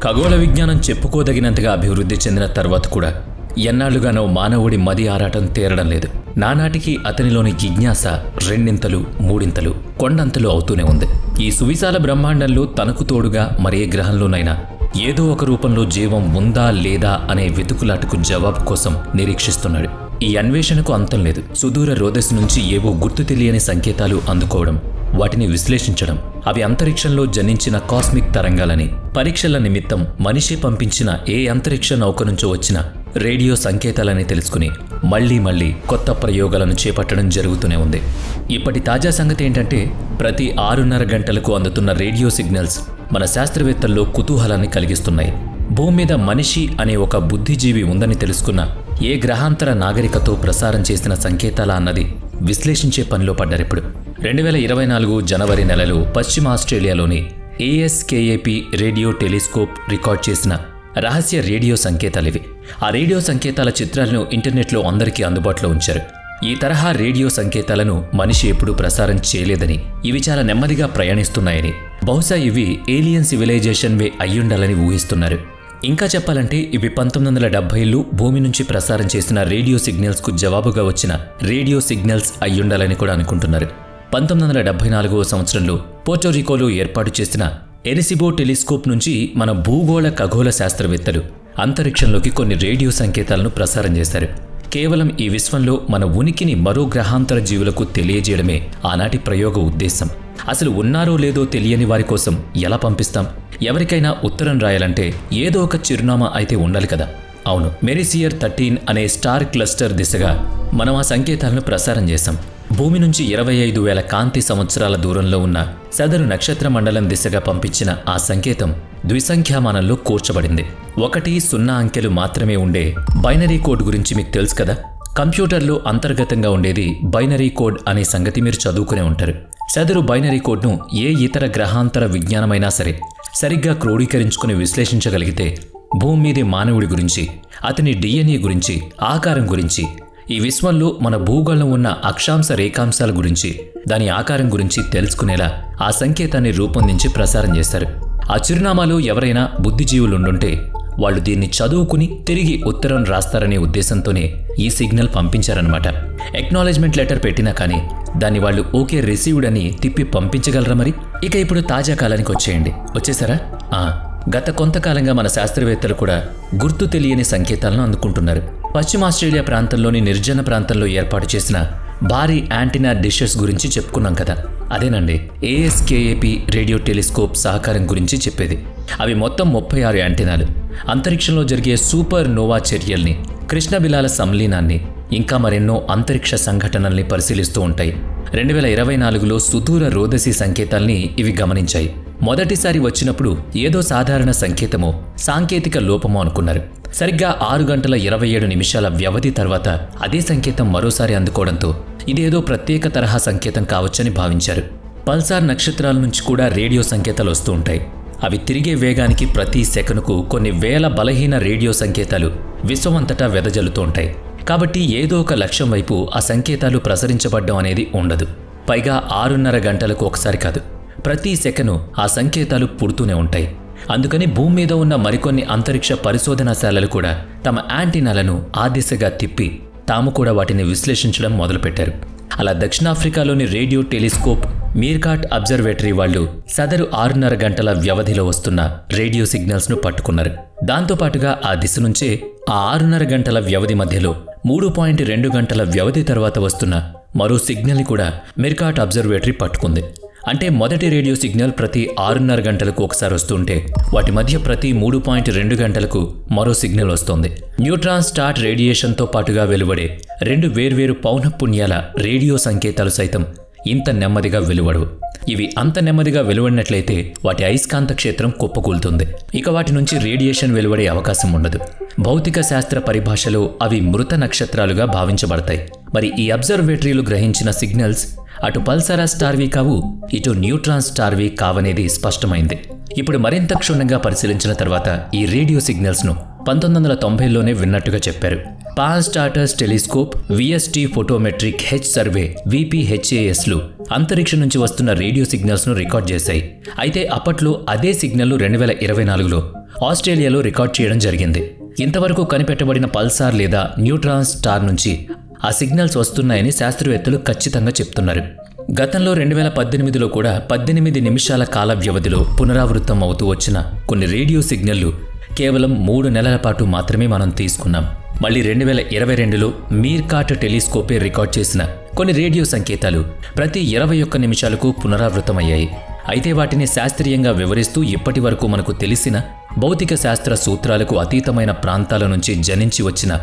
ఖగోళ విజ్ఞానం చెప్పుకోదగినంతగా అభివృద్ధి చెందిన తర్వాత కూడా ఎన్నాళ్లుగానో మానవుడి మది ఆరాటం తీరడం లేదు. నానాటికి అతనిలోని జిజ్ఞాస రెండింతలు, మూడింతలు, కొండంతలు అవుతూనే ఉంది. ఈ సువిశాల బ్రహ్మాండంలో తనకు తోడుగా మరే గ్రహంలోనైనా ఏదో ఒక రూపంలో జీవం ఉందా లేదా అనే వెతుకులాటకు జవాబు కోసం నిరీక్షిస్తున్నాడు. ఈ అన్వేషణకు అంతం లేదు. సుదూర రోదసి నుంచి ఏవో గుర్తు తెలియని సంకేతాలు అందుకోవడం, వాటిని విశ్లేషించడం, అవి అంతరిక్షంలో జనించిన కాస్మిక్ తరంగాలని, పరీక్షల నిమిత్తం మనిషి పంపించిన ఏ అంతరిక్ష నౌక నుంచో వచ్చిన రేడియో సంకేతాలని తెలుసుకుని మళ్లీ కొత్త ప్రయోగాలను చేపట్టడం జరుగుతూనే ఉంది. ఇప్పటి తాజా సంగతి ఏంటంటే, ప్రతి 6:30 గంటలకు అందుతున్న రేడియో సిగ్నల్స్ మన శాస్త్రవేత్తల్లో కుతూహలాన్ని కలిగిస్తున్నాయి. భూమి మీద మనిషి అనే ఒక బుద్ధిజీవి ఉందని తెలుసుకున్న ఏ గ్రహాంతర నాగరికతో ప్రసారం చేసిన సంకేతాల అన్నది విశ్లేషించే పనిలో పడ్డారిప్పుడు. 2024 జనవరి నెలలో పశ్చిమ ఆస్ట్రేలియాలోని ASKAP రేడియో టెలిస్కోప్ రికార్డ్ చేసిన రహస్య రేడియో సంకేతాలివి. ఆ రేడియో సంకేతాల చిత్రాలను ఇంటర్నెట్లో అందరికీ అందుబాటులో ఉంచారు. ఈ తరహా రేడియో సంకేతాలను మనిషి ఎప్పుడూ ప్రసారం చేయలేదని, ఇవి చాలా నెమ్మదిగా ప్రయాణిస్తున్నాయని, బహుశా ఇవి ఏలియన్ సివిలైజేషన్ వే అయ్యుండాలని ఊహిస్తున్నారు. ఇంకా చెప్పాలంటే ఇవి 1970ల్లో భూమి నుంచి ప్రసారం చేసిన రేడియో సిగ్నల్స్కు జవాబుగా వచ్చిన రేడియో సిగ్నల్స్ అయ్యుండాలని కూడా అనుకుంటున్నారు. 1974వ సంవత్సరంలో పోర్టోరికోలో ఏర్పాటు చేసిన ఎరెసిబో టెలిస్కోప్ నుంచి మన భూగోళ ఖగోళ శాస్త్రవేత్తలు అంతరిక్షంలోకి కొన్ని రేడియో సంకేతాలను ప్రసారం చేశారు. కేవలం ఈ విశ్వంలో మన ఉనికిని మరో గ్రహాంతర జీవులకు తెలియజేయడమే ఆనాటి ప్రయోగ ఉద్దేశం. అసలు ఉన్నారో లేదో తెలియని వారి కోసం ఎలా పంపిస్తాం? ఎవరికైనా ఉత్తరం రాయాలంటే ఏదో ఒక చిరునామా అయితే ఉండాలి కదా. అవును, మెరిసియర్ 13 అనే స్టార్ క్లస్టర్ దిశగా మనం ఆ సంకేతాలను ప్రసారం చేశాం. భూమి నుంచి 25,000 కాంతి సంవత్సరాల దూరంలో ఉన్న సదరు నక్షత్ర మండలం దిశగా పంపించిన ఆ సంకేతం ద్విసంఖ్యామానంలో కూర్చబడింది. 1-0 అంకెలు మాత్రమే ఉండే బైనరీ కోడ్ గురించి మీకు తెలుసు కదా. కంప్యూటర్లో అంతర్గతంగా ఉండేది బైనరీ కోడ్ అనే సంగతి మీరు చదువుకునే ఉంటారు. సదరు బైనరీ కోడ్ను ఏ ఇతర గ్రహాంతర విజ్ఞానమైనా సరే సరిగ్గా క్రోడీకరించుకుని విశ్లేషించగలిగితే భూమి మీదే మానవుడి గురించి, అతని DNA గురించి, ఆకారం గురించి, ఈ విశ్వంలో మన భూగోళం ఉన్న అక్షాంశ రేఖాంశాల గురించి, దాని ఆకారం గురించి తెలుసుకునేలా ఆ సంకేతాన్ని రూపొందించి ప్రసారం చేశారు. ఆ చిరునామాలో ఎవరైనా బుద్ధిజీవులుండుంటే వాళ్ళు దీన్ని చదువుకుని తిరిగి ఉత్తరం రాస్తారనే ఉద్దేశంతోనే ఈ సిగ్నల్ పంపించారనమాట. ఎక్నాలెడ్జ్మెంట్ లెటర్ పెట్టినా కానీ దాన్ని వాళ్ళు ఓకే రిసీవ్డ్ అని తిప్పి పంపించగలరా మరి? ఇక ఇప్పుడు తాజా కాలానికి వచ్చేసారా? గత కొంతకాలంగా మన శాస్త్రవేత్తలు కూడా గుర్తు తెలియని సంకేతాలను అందుకుంటున్నారు. పశ్చిమ ఆస్ట్రేలియా ప్రాంతంలోని నిర్జన ప్రాంతంలో ఏర్పాటు చేసిన భారీ యాంటీనా డిషెస్ గురించి చెప్పుకున్నాం కదా. అదేనండి ASKAP రేడియో టెలిస్కోప్ సహకారం గురించి చెప్పేది. అవి మొత్తం 36 యాంటీనాలు అంతరిక్షంలో జరిగే సూపర్ నోవా చర్యల్ని, కృష్ణబిలాల సంలీనాన్ని, ఇంకా మరెన్నో అంతరిక్ష సంఘటనల్ని పరిశీలిస్తూ ఉంటాయి. 2024లో సుదూర రోదసి సంకేతాల్ని ఇవి గమనించాయి. మొదటిసారి వచ్చినప్పుడు ఏదో సాధారణ సంకేతమో సాంకేతిక లోపమో అనుకున్నారు. సరిగ్గా 6:27 వ్యవధి తర్వాత అదే సంకేతం మరోసారి అందుకోవడంతో ఇదేదో ప్రత్యేక తరహా సంకేతం కావచ్చని భావించారు. పల్సార్ నక్షత్రాల నుంచి కూడా రేడియో సంకేతాలు వస్తూ ఉంటాయి. అవి తిరిగే వేగానికి ప్రతి సెకనుకు కొన్ని వేల బలహీన రేడియో సంకేతాలు విశ్వమంతటా వెదజల్లుతూ ఉంటాయి. కాబట్టి ఏదో ఒక లక్ష్యం వైపు ఆ సంకేతాలు ప్రసరించబడ్డం అనేది ఉండదు. పైగా 6:30 గంటలకు ఒకసారి కాదు, ప్రతి సెకను ఆ సంకేతాలు పుడుతూనే ఉంటాయి. అందుకని భూమి మీద ఉన్న మరికొన్ని అంతరిక్ష పరిశోధనాశాలలు కూడా తమ యాంటీనాలను ఆ దిశగా తిప్పి తాము కూడా వాటిని విశ్లేషించడం మొదలుపెట్టారు. అలా దక్షిణాఫ్రికాలోని రేడియో టెలిస్కోప్ మీర్కాట్ అబ్జర్వేటరీ వాళ్ళు సదరు 6:30 గంటల వ్యవధిలో వస్తున్న రేడియో సిగ్నల్స్ను పట్టుకున్నారు. దాంతోపాటుగా ఆ దిశ నుంచే ఆ 6:30 గంటల వ్యవధి మధ్యలో 3.2 గంటల వ్యవధి తర్వాత వస్తున్న మరో సిగ్నల్ని కూడా మీర్కాట్ అబ్జర్వేటరీ పట్టుకుంది. అంటే మొదటి రేడియో సిగ్నల్ ప్రతి 6:30 గంటలకు ఒకసారి వస్తుంటే వాటి మధ్య ప్రతి 3.2 గంటలకు మరో సిగ్నల్ వస్తోంది. న్యూట్రాన్ స్టార్ రేడియేషన్తో పాటుగా వెలువడే 2 వేర్వేరు పౌనఃపున్యాల రేడియో సంకేతాలు సైతం ఇంత నెమ్మదిగా వెలువడవు. ఇవి అంత నెమ్మదిగా వెలువడినట్లయితే వాటి అయస్కాంత క్షేత్రం కుప్పకూలుతుంది. ఇక వాటి నుంచి రేడియేషన్ వెలువడే అవకాశం ఉండదు. భౌతిక శాస్త్ర పరిభాషలో అవి మృత నక్షత్రాలుగా భావించబడతాయి. మరి ఈ అబ్జర్వేటరీలు గ్రహించిన సిగ్నల్స్ అటు పల్సారా స్టార్వి కావు, ఇటు న్యూట్రాన్ స్టార్వి కావనేది స్పష్టమైంది. ఇప్పుడు మరింత క్షుణ్ణంగా పరిశీలించిన తర్వాత ఈ రేడియో సిగ్నల్స్ను 1990లోనే విన్నట్టుగా చెప్పారు. Pan STARRS telescope, VST photometric H survey VPHASలు అంతరిక్షం నుంచి వస్తున్న రేడియో సిగ్నల్స్ను రికార్డ్ చేశాయి. అయితే అప్పట్లో అదే సిగ్నల్లు 2024లో ఆస్ట్రేలియాలో రికార్డ్ చేయడం జరిగింది. ఇంతవరకు కనిపెట్టబడిన పల్సార్ లేదా న్యూట్రాన్ స్టార్ నుంచి ఆ సిగ్నల్స్ వస్తున్నాయని శాస్త్రవేత్తలు ఖచ్చితంగా చెప్తున్నారు. గతంలో 2018లో కూడా 18 నిమిషాల కాల వ్యవధిలో పునరావృతం అవుతూ వచ్చిన కొన్ని రేడియో సిగ్నళ్లు కేవలం 3 నెలల పాటు మాత్రమే మనం తీసుకున్నాం. మళ్ళీ 2022లో మీర్కాట్ టెలిస్కోపే రికార్డ్ చేసిన కొన్ని రేడియో సంకేతాలు ప్రతి 21 నిమిషాలకు పునరావృతమయ్యాయి. అయితే వాటిని శాస్త్రీయంగా వివరిస్తూ ఇప్పటి వరకు మనకు తెలిసిన భౌతిక శాస్త్ర సూత్రాలకు అతీతమైన ప్రాంతాల నుంచి జనించి వచ్చిన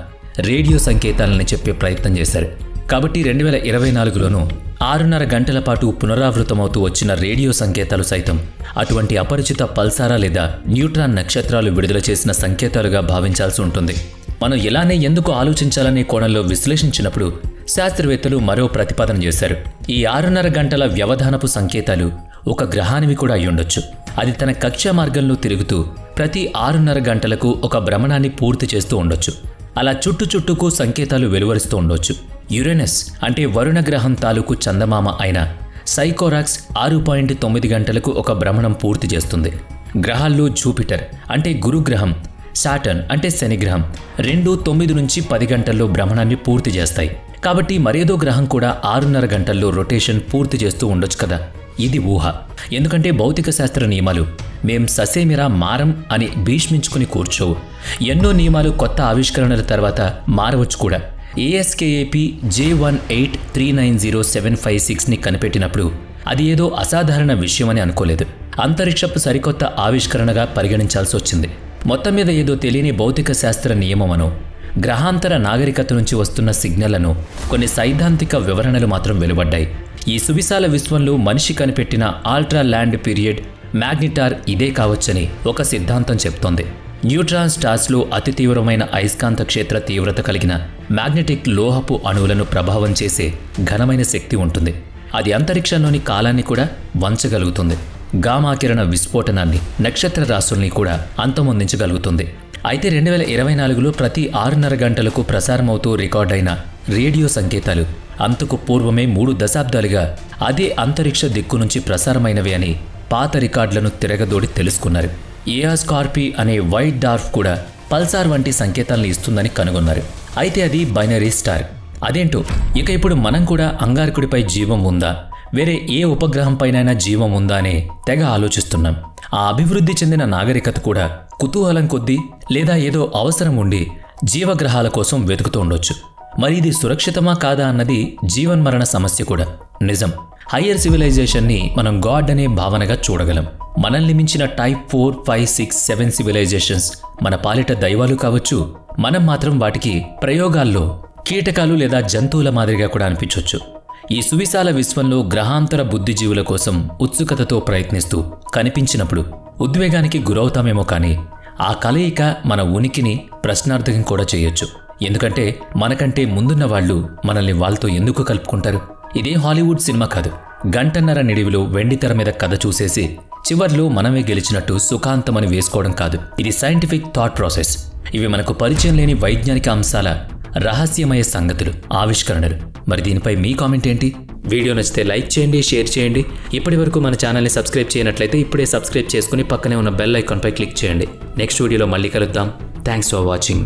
రేడియో సంకేతాలని చెప్పే ప్రయత్నం చేశారు. కాబట్టి 2024లోనూ 6.5 గంటల పాటు పునరావృతమవుతూ వచ్చిన రేడియో సంకేతాలు సైతం అటువంటి అపరిచిత పల్సారా లేదా న్యూట్రాన్ నక్షత్రాలు విడుదల చేసిన సంకేతాలుగా భావించాల్సి ఉంటుంది. మనం ఇలానే ఎందుకు ఆలోచించాలనే కోణంలో విశ్లేషించినప్పుడు శాస్త్రవేత్తలు మరో ప్రతిపాదన చేశారు. ఈ 6.5 గంటల వ్యవధానపు సంకేతాలు ఒక గ్రహానివి కూడా అయ్యుండొచ్చు. అది తన కక్ష్య మార్గంలో తిరుగుతూ ప్రతి 6.5 గంటలకు ఒక భ్రమణాన్ని పూర్తి చేస్తూ ఉండొచ్చు. అలా చుట్టుకు సంకేతాలు వెలువరుస్తూ ఉండొచ్చు. యురేనస్ అంటే వరుణ గ్రహం తాలూకు చందమామ అయిన సైకోరాక్స్ 6.9 గంటలకు ఒక భ్రమణం పూర్తి చేస్తుంది. గ్రహాల్లో జూపిటర్ అంటే గురుగ్రహం, సాటర్న్ అంటే శనిగ్రహం 9 నుంచి 10 గంటల్లో భ్రమణాన్ని పూర్తి చేస్తాయి. కాబట్టి మరేదో గ్రహం కూడా 6.5 గంటల్లో రొటేషన్ పూర్తి చేస్తూ ఉండొచ్చు కదా. ఇది ఊహ. ఎందుకంటే భౌతిక శాస్త్ర నియమాలు మేం ససేమిరా మారం అని భీష్మించుకుని కూర్చోవు. ఎన్నో నియమాలు కొత్త ఆవిష్కరణల తర్వాత మారవచ్చు కూడా. ASKAP J183907556ని కనిపెట్టినప్పుడు అది ఏదో అసాధారణ విషయమని అనుకోలేదు. అంతరిక్షపు సరికొత్త ఆవిష్కరణగా పరిగణించాల్సి వచ్చింది. మొత్తం మీద ఏదో తెలియని భౌతిక శాస్త్ర నియమమనో గ్రహాంతర నాగరికత నుంచి వస్తున్న సిగ్నళ్లను కొన్ని సైద్ధాంతిక వివరణలు మాత్రం వెలువడ్డాయి. ఈ సువిశాల విశ్వంలో మనిషి కనిపెట్టిన ఆల్ట్రా ల్యాండ్ పీరియడ్ మ్యాగ్నిటార్ ఇదే కావచ్చని ఒక సిద్ధాంతం చెప్తోంది. న్యూట్రాన్ స్టార్స్లో అతి తీవ్రమైన అయస్కాంత క్షేత్ర తీవ్రత కలిగిన మ్యాగ్నెటిక్ లోహపు అణువులను ప్రభావం చేసే ఘనమైన శక్తి ఉంటుంది. అది అంతరిక్షంలోని కాలాన్ని కూడా వంచగలుగుతుంది. గామా కిరణ విస్ఫోటనాన్ని, నక్షత్ర రాశుల్ని కూడా అంతమొందించగలుగుతుంది. అయితే 2024లో ప్రతి 6.5 గంటలకు ప్రసారమవుతూ రికార్డైన రేడియో సంకేతాలు అంతకు పూర్వమే 3 దశాబ్దాలుగా అదే అంతరిక్ష దిక్కు నుంచి ప్రసారమైనవి అని పాత రికార్డులను తిరగదోడి తెలుసుకున్నారు. ఏఆస్కార్పీ అనే వైట్ డార్ఫ్ కూడా పల్సార్ వంటి సంకేతాలను ఇస్తుందని కనుగొన్నారు. అయితే అది బైనరీ స్టార్. అదేంటో ఇక ఇప్పుడు మనం కూడా అంగారకుడిపై జీవం ఉందా, వేరే ఏ ఉపగ్రహంపైనైనా జీవం ఉందా అనే తెగ ఆలోచిస్తున్నాం. ఆ అభివృద్ధి చెందిన నాగరికత కూడా కుతూహలం కొద్దీ లేదా ఏదో అవసరం ఉండి జీవగ్రహాల కోసం వెతుకుతూ ఉండొచ్చు. మరి ఇది సురక్షితమా కాదా అన్నది జీవన్మరణ సమస్య కూడా. నిజం, హయ్యర్ సివిలైజేషన్ని మనం గాడ్ అనే భావనగా చూడగలం. మనల్ని మించిన టైప్ 4, 5, 6, 7 సివిలైజేషన్స్ మన పాలిట దైవాలు కావచ్చు. మనం మాత్రం వాటికి ప్రయోగాల్లో కీటకాలు లేదా జంతువుల మాదిరిగా కూడా అనిపించవచ్చు. ఈ సువిశాల విశ్వంలో గ్రహాంతర బుద్ధిజీవుల కోసం ఉత్సుకతతో ప్రయత్నిస్తూ కనిపించినప్పుడు ఉద్వేగానికి గురవుతామేమో కానీ ఆ కలయిక మన ఉనికిని ప్రశ్నార్థకం కూడా చేయొచ్చు. ఎందుకంటే మనకంటే ముందున్న వాళ్ళు మనల్ని వాళ్ళతో ఎందుకు కలుపుకుంటారు? ఇదే హాలీవుడ్ సినిమా కాదు. గంటన్నర నిడివిలో వెండితెర మీద కథ చూసేసి చివర్లో మనమే గెలిచినట్టు సుఖాంతమని వేసుకోవడం కాదు. ఇది సైంటిఫిక్ థాట్ ప్రాసెస్. ఇవి మనకు పరిచయం లేని వైజ్ఞానిక అంశాల రహస్యమయ సంగతులు, ఆవిష్కరణలు. మరి దీనిపై మీ కామెంట్ ఏంటి? వీడియో నచ్చితే లైక్ చేయండి, షేర్ చేయండి. ఇప్పటి వరకు మన ఛానల్ని సబ్స్క్రైబ్ చేయనట్లయితే ఇప్పుడే సబ్స్క్రైబ్ చేసుకుని పక్కనే ఉన్న బెల్ ఐకాన్పై క్లిక్ చేయండి. నెక్స్ట్ వీడియోలో మళ్ళీ కలుద్దాం. Thanks for watching.